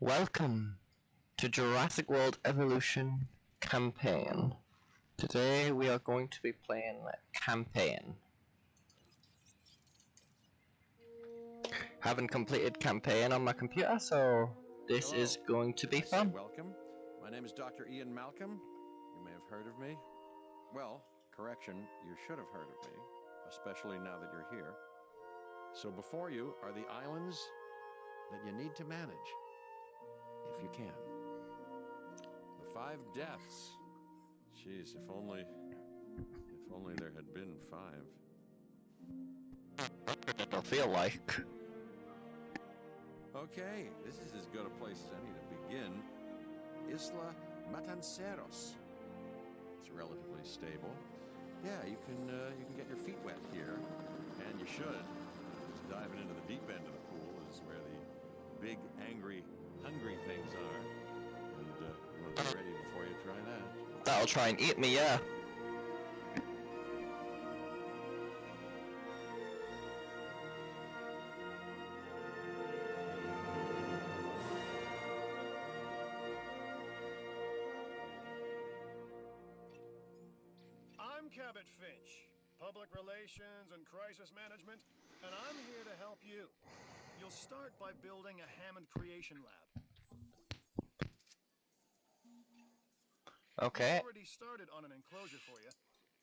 Welcome to Jurassic World Evolution Campaign. Today we are going to be playing Campaign. Haven't completed Campaign on my computer, so this is going to be fun. Welcome. My name is Dr. Ian Malcolm. You may have heard of me. Well, correction, you should have heard of me, especially now that you're here. So before you are the islands that you need to manage, if you can. The 5 deaths. Jeez, if only there had been 5. That's what it'll feel like. Okay, this is as good a place as any to begin. Isla Matanceros. It's relatively stable. Yeah, you can get your feet wet here, and you should. Just diving into the deep end of the pool is where the big, angry, hungry things are. And you want to be ready before you try that. That'll try and eat me, yeah. I'm Cabot Finch, Public Relations and Crisis Management, and I'm here to help you. You'll start by building a Hammond Creation Lab. Okay. I've already started on an enclosure for you.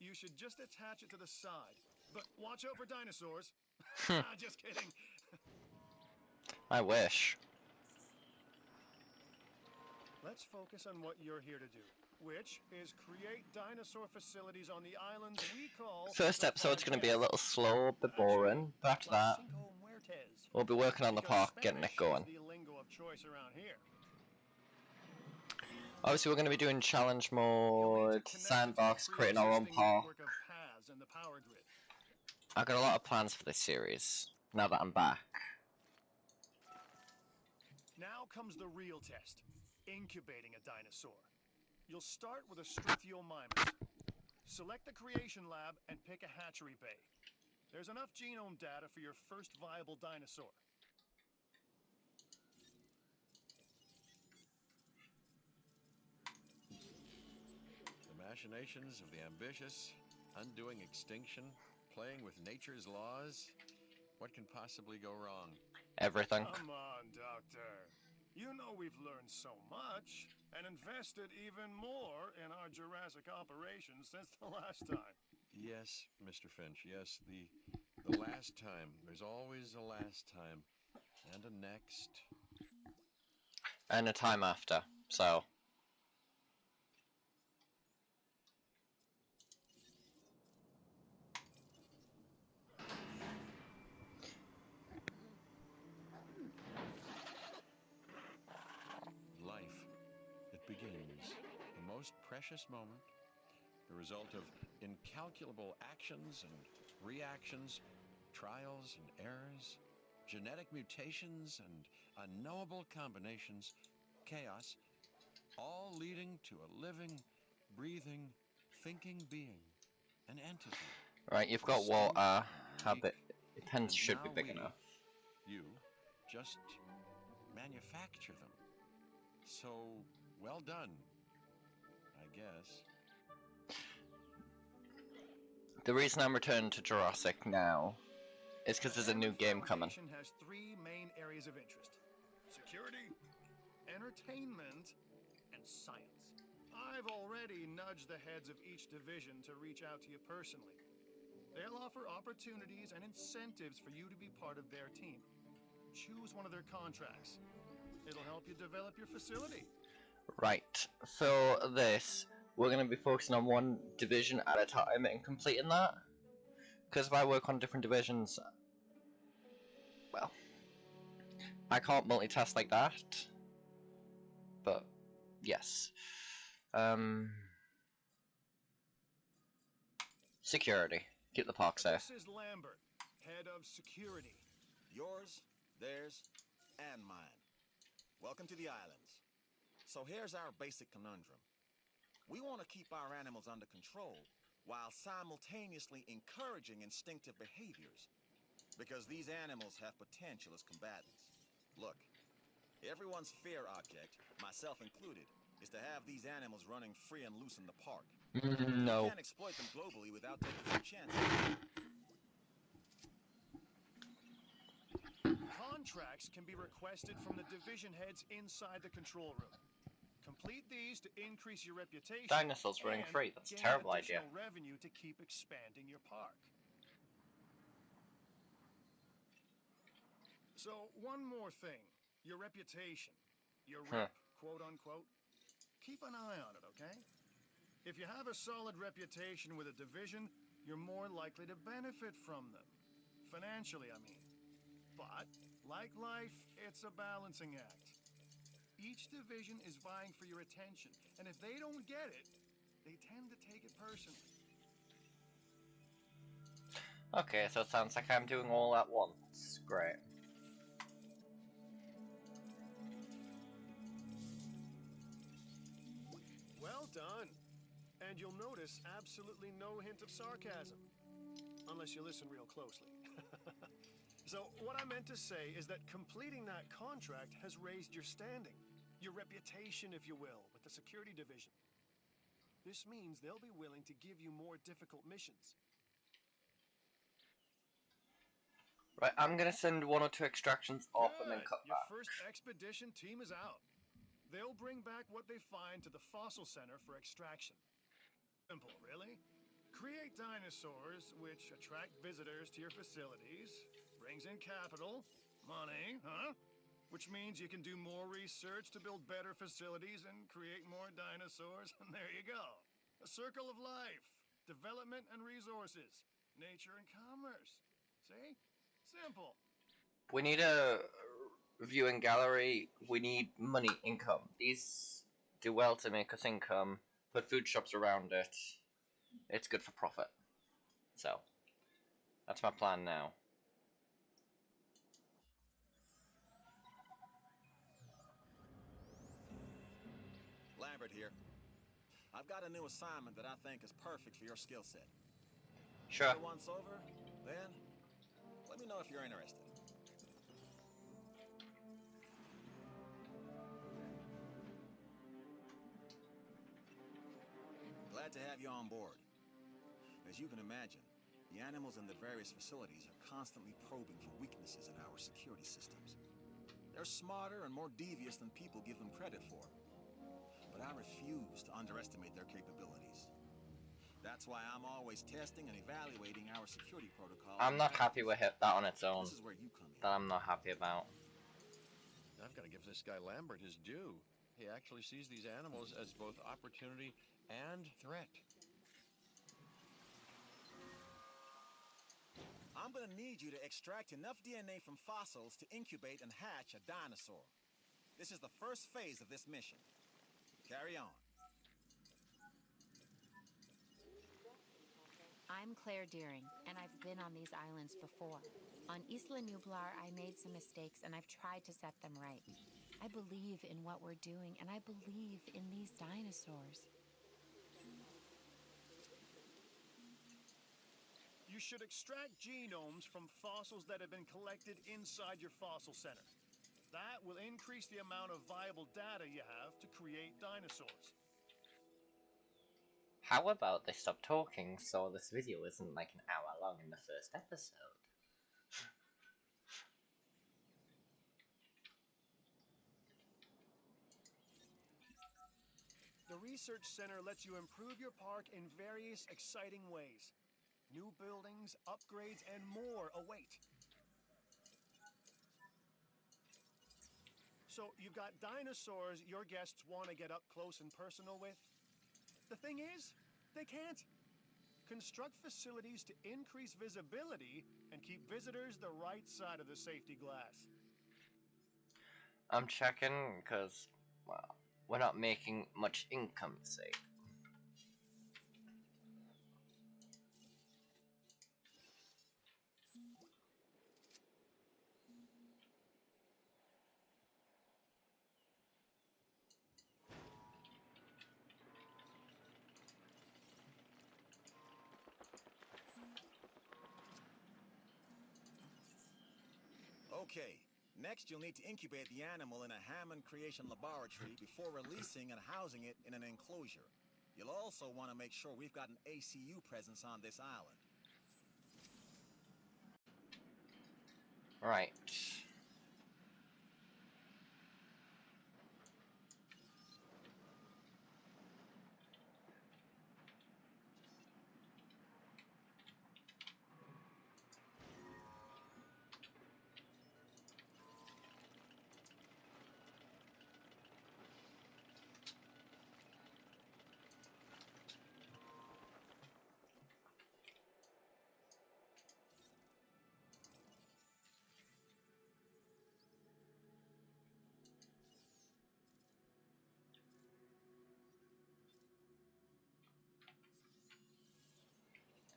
You should just attach it to the side. But watch out for dinosaurs. Just kidding. I wish. Let's focus on what you're here to do, which is create dinosaur facilities on the islands we call... First episode's going to be a little slow, a bit boring, but after that, we'll be working on the park, getting it going. The lingo of choice around here. Obviously, we're going to be doing challenge mode, sandbox, creating our own park. I've got a lot of plans for this series, now that I'm back. Now comes the real test, incubating a dinosaur. You'll start with a struthiomimus. Select the creation lab and pick a hatchery bay. There's enough genome data for your first viable dinosaur. The machinations of the ambitious, undoing extinction, playing with nature's laws. What can possibly go wrong? Everything. Come on, Doctor. You know we've learned so much, and invested even more in our Jurassic operations since the last time. Yes, Mr. Finch, yes, the last time. There's always a last time. And a next. And a time after, so... Life. It begins. The most precious moment. The result of incalculable actions and reactions, trials and errors, genetic mutations and unknowable combinations, chaos, all leading to a living, breathing, thinking being, an entity. Right, you've got water. How big? Pens should be big enough. You just manufacture them. So, well done, I guess. The reason I'm returning to Jurassic now is because there's a new game coming. The has 3 main areas of interest: security, entertainment, and science. I've already nudged the heads of each division to reach out to you personally. They'll offer opportunities and incentives for you to be part of their team. Choose one of their contracts. It'll help you develop your facility. Right, for this, we're going to be focusing on one division at a time and completing that. Because if I work on different divisions, well, I can't multitask like that. But, yes. Security. Keep the park safe. This is Lambert, head of security. Yours, theirs, and mine. Welcome to the islands. So here's our basic conundrum. We want to keep our animals under control while simultaneously encouraging instinctive behaviors, because these animals have potential as combatants. Look, Everyone's fear object, myself included, is to have these animals running free and loose in the park. We No. can't exploit them globally without taking some chances. Contracts can be requested from the division heads inside the control room. Complete these to increase your reputation. Dinosaurs running and free. That's a gain terrible idea. additional revenue to keep expanding your park. So, one more thing. Your reputation. Your rep, quote unquote. Keep an eye on it, okay? If you have a solid reputation with a division, you're more likely to benefit from them. Financially, I mean. But, like life, it's a balancing act. Each division is vying for your attention, and if they don't get it, they tend to take it personally. Okay, so it sounds like I'm doing all at once. Great. Well done. And you'll notice absolutely no hint of sarcasm. Unless you listen real closely. So, what I meant to say is that completing that contract has raised your standing. Your reputation, if you will, with the security division. This means they'll be willing to give you more difficult missions. Right, I'm gonna send 1 or 2 extractions off and then Good. cut Your back. first expedition team is out. They'll bring back what they find to the fossil center for extraction. Simple, really. Create dinosaurs, which attract visitors to your facilities, brings in capital, money, huh? Which means you can do more research to build better facilities and create more dinosaurs, and there you go. A circle of life, development and resources, nature and commerce. See? Simple. We need a viewing gallery. We need money, income. These do well to make us income. Put food shops around it. It's good for profit. So, that's my plan now. Lambert here. I've got a new assignment that I think is perfect for your skill set. Sure. Once over, then let me know if you're interested. Glad to have you on board. As you can imagine, the animals in the various facilities are constantly probing for weaknesses in our security systems. They're smarter and more devious than people give them credit for. But I refuse to underestimate their capabilities. That's why I'm always testing and evaluating our security protocols. I'm not happy with that on its own. This is where you come in. That I'm not happy about. I've got to give this guy Lambert his due. He actually sees these animals as both opportunity and threat. I'm gonna need you to extract enough DNA from fossils to incubate and hatch a dinosaur. This is the first phase of this mission. Carry on. I'm Claire Deering, and I've been on these islands before. On Isla Nublar, I made some mistakes, and I've tried to set them right. I believe in what we're doing, and I believe in these dinosaurs. You should extract genomes from fossils that have been collected inside your fossil center. That will increase the amount of viable data you have to create dinosaurs. How about they stop talking so this video isn't like an hour long in the first episode? The research center lets you improve your park in various exciting ways. New buildings, upgrades, and more await. So you've got dinosaurs your guests want to get up close and personal with. The thing is, they can't. Construct facilities to increase visibility and keep visitors the right side of the safety glass. I'm checking because, well, we're not making much income, say. Okay, Next, you'll need to incubate the animal in a Hammond creation laboratory before releasing and housing it in an enclosure. You'll also want to make sure we've got an ACU presence on this island. Right.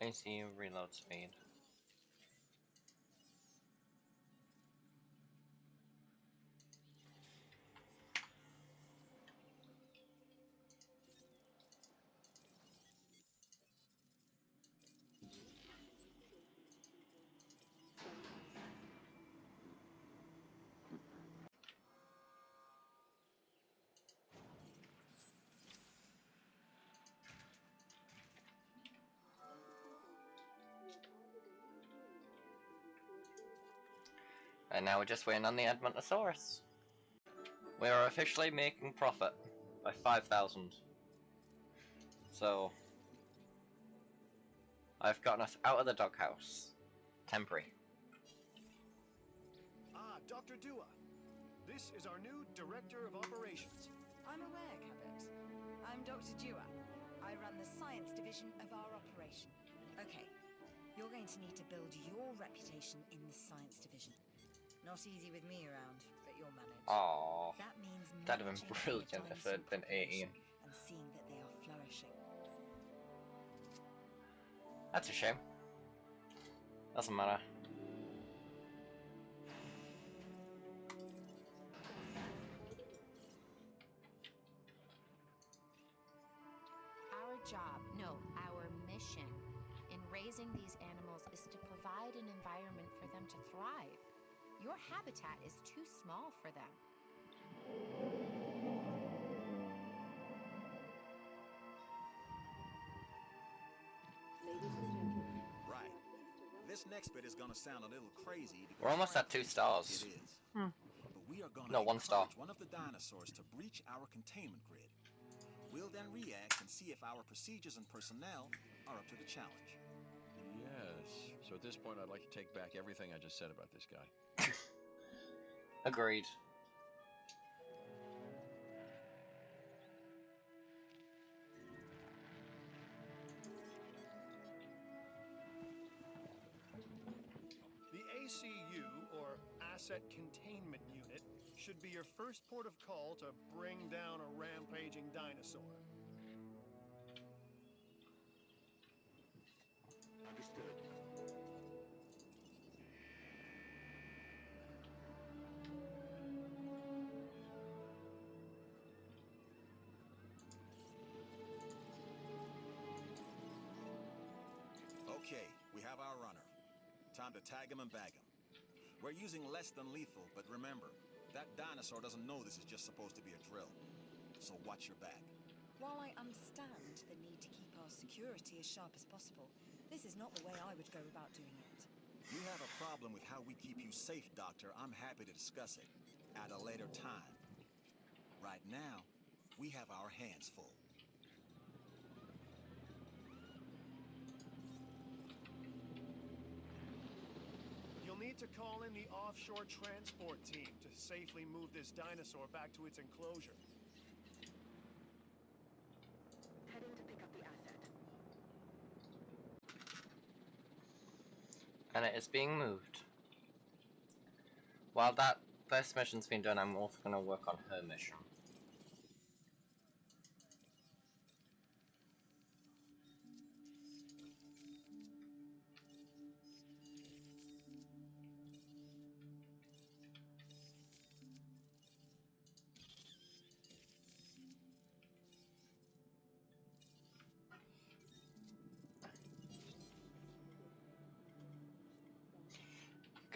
ACU reload speed. And now we're just waiting on the Edmontosaurus. We are officially making profit by 5,000. So I've gotten us out of the doghouse. Temporary. Ah, Dr. Dua. This is our new Director of Operations. I'm aware, Cabot. I'm Dr. Dua. I run the science division of our operation. Okay, you're going to need to build your reputation in this science division. Not easy with me around, but you'll manage. Aww. That means That'd have been managing brilliant the if it had been 18. and seeing that they are flourishing. That's a shame. Doesn't matter. Our job, no, our mission in raising these animals is to provide an environment for them to thrive. Your habitat is too small for them. Right. This next bit is gonna sound a little crazy because We're almost at 2 frankly, stars. It is. But we are gonna No, 1 star. encourage one of the dinosaurs to breach our containment grid. We'll then react and see if our procedures and personnel are up to the challenge. Yes. So at this point, I'd like to take back everything I just said about this guy. Agreed. The ACU, or Asset Containment Unit, should be your first port of call to bring down a rampaging dinosaur. Understood. Okay, we have our runner. Time to tag him and bag him. We're using less than lethal, but remember, that dinosaur doesn't know this is just supposed to be a drill. So watch your back. While I understand the need to keep our security as sharp as possible, this is not the way I would go about doing it. You have a problem with how we keep you safe, Doctor. I'm happy to discuss it at a later time. Right now, we have our hands full. You'll need to call in the offshore transport team to safely move this dinosaur back to its enclosure. Heading to pick up the asset. And it is being moved. While that first mission's been done, I'm also going to work on her mission.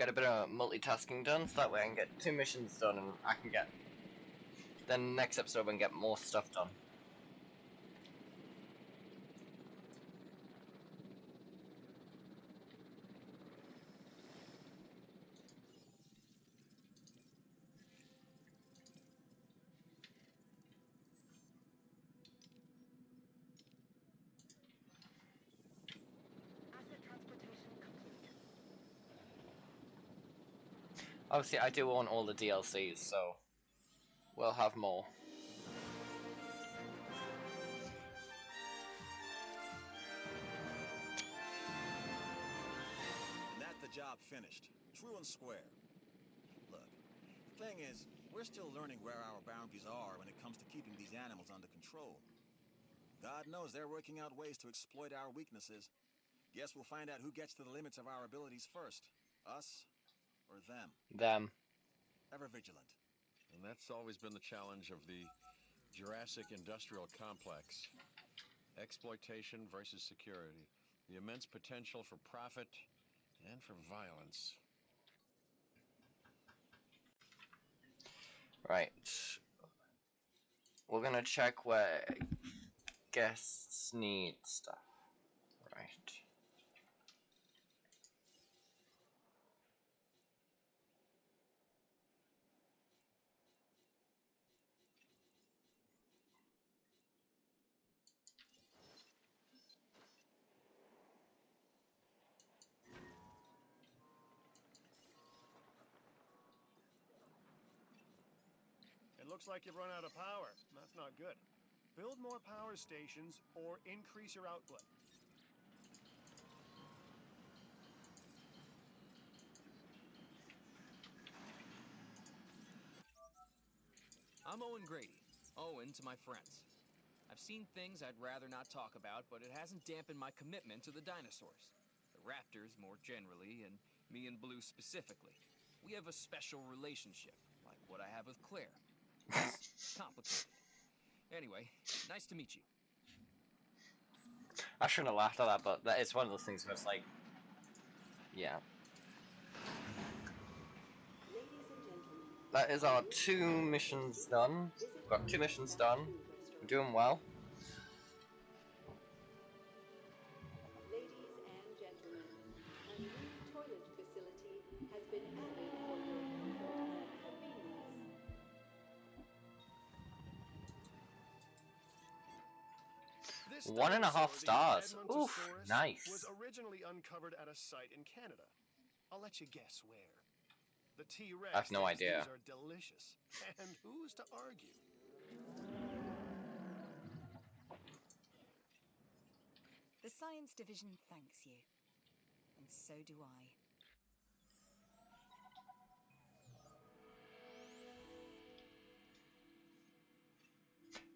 get a bit of multitasking done, so that way I can get 2 missions done and I can get... Then next episode we can get more stuff done. Obviously, I do own all the DLCs, so we'll have more. And that's the job finished. True and square. Look, the thing is, we're still learning where our boundaries are when it comes to keeping these animals under control. God knows they're working out ways to exploit our weaknesses. Guess we'll find out who gets to the limits of our abilities first. Us or them. Them. Ever vigilant. And that's always been the challenge of the Jurassic industrial complex. Exploitation versus security. The immense potential for profit and for violence. Right. We're gonna check where guests need stuff. Right. It looks like you've run out of power. That's not good. Build more power stations or increase your output. I'm Owen Grady. Owen to my friends. I've seen things I'd rather not talk about, but it hasn't dampened my commitment to the dinosaurs. The raptors more generally, and me and Blue specifically. We have a special relationship, like what I have with Claire. It's complicated. Anyway, nice to meet you. I shouldn't have laughed at that, but that is one of those things where it's like, yeah. That is our 2 missions done. We've got 2 missions done. We're doing well. Ladies and gentlemen, a new toilet facility has been added for your comfort and convenience. This 1.5 dinosaur, the stars. Oof, Edmontosaurus, nice. was originally uncovered at a site in Canada. I'll let you guess where. The T-Rex I have no thinks idea. these are delicious. And who's to argue? The Science Division thanks you. And so do I.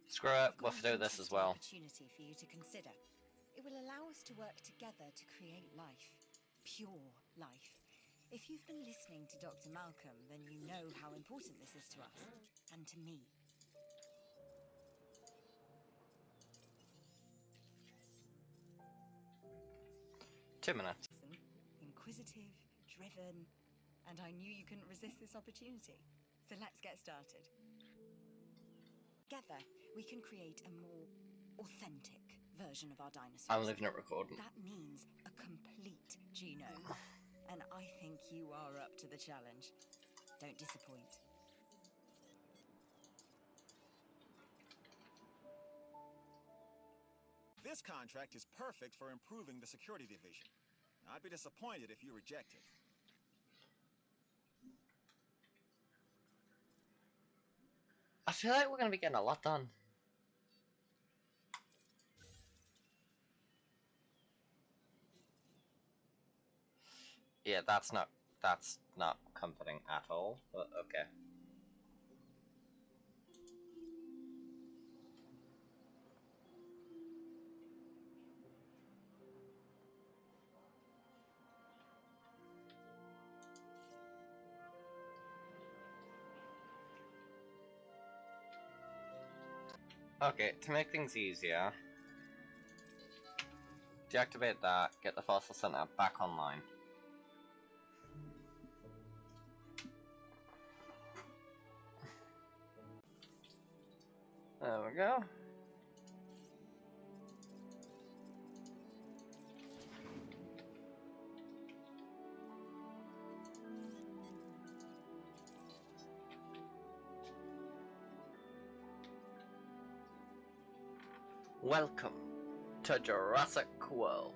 Screw it, I've we'll got do an this as interesting well. opportunity for you to consider. It will allow us to work together to create life. Pure life. If you've been listening to Dr. Malcolm, then you know how important this is to us. And to me. 2 minutes. Inquisitive, driven, and I knew you couldn't resist this opportunity. So let's get started. Together, we can create a more authentic version of our dinosaurs. I'm leaving it recording. That means a complete genome. And I think you are up to the challenge. Don't disappoint. This contract is perfect for improving the security division. I'd be disappointed if you reject it. I feel like we're gonna be getting a lot done. Yeah, that's not comforting at all, but okay. Okay, to make things easier, deactivate that, get the fossil center back online. There we go. Welcome to Jurassic World.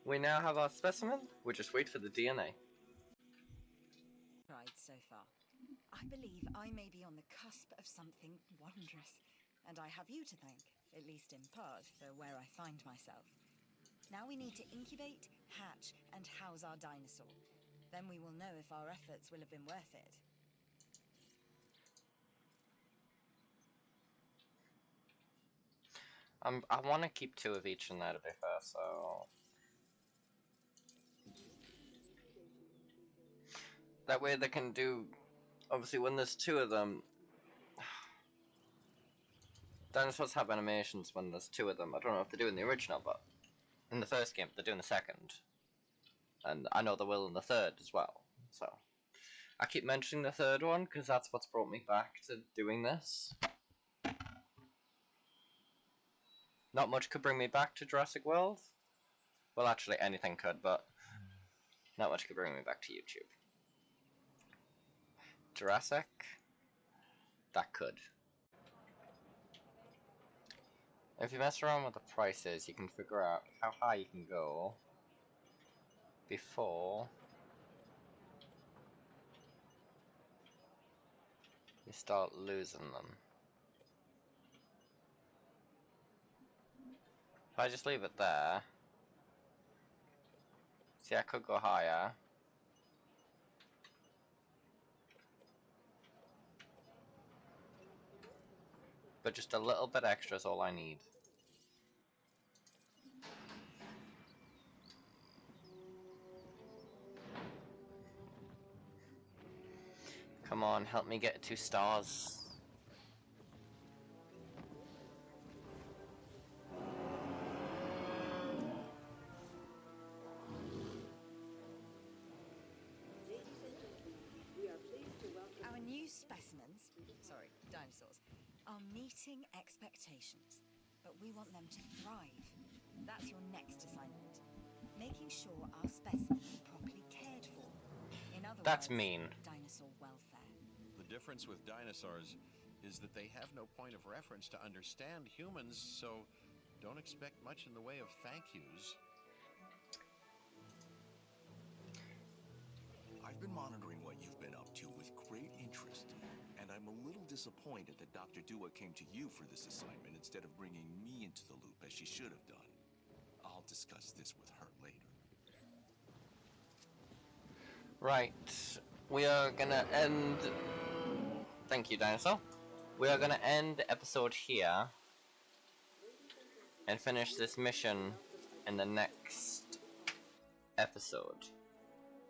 We now have our specimen. We'll just wait for the DNA. Right so far. I believe I may be on the cusp of something wondrous, and I have you to thank, at least in part, for where I find myself. Now we need to incubate, hatch, and house our dinosaur. Then we will know if our efforts will have been worth it. I want to keep 2 of each in there, to be fair, so... That way they can do... Obviously, when there's 2 of them... Dinosaurs have animations when there's 2 of them. I don't know if they do in the original, but... In the first game, they do in the second. And I know they will in the third as well, so... I keep mentioning the third one, because that's what's brought me back to doing this. Not much could bring me back to Jurassic World. Well, actually, anything could, but... Not much could bring me back to YouTube. Jurassic? That could. If you mess around with the prices, you can figure out how high you can go before you start losing them. If I just leave it there, see, I could go higher. But just a little bit extra is all I need. Come on, help me get 2 stars. Our new specimens, dinosaurs, are meeting expectations. But we want them to thrive. That's your next assignment. Making sure our specimens are properly cared for. In other That's words, mean. dinosaur welfare. The difference with dinosaurs is that they have no point of reference to understand humans, so don't expect much in the way of thank yous. I've been monitoring what you've been up to with great interest, and I'm a little disappointed that Dr. Dua came to you for this assignment instead of bringing me into the loop as she should have done. I'll discuss this with her later. Right, we are gonna end... Thank you, Dinosaur. We are gonna end the episode here and finish this mission in the next episode.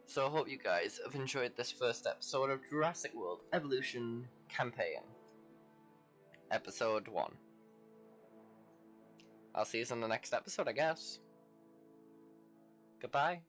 So I hope you guys have enjoyed this first episode of Jurassic World Evolution Campaign. Episode 1. I'll see you in the next episode, I guess. Goodbye.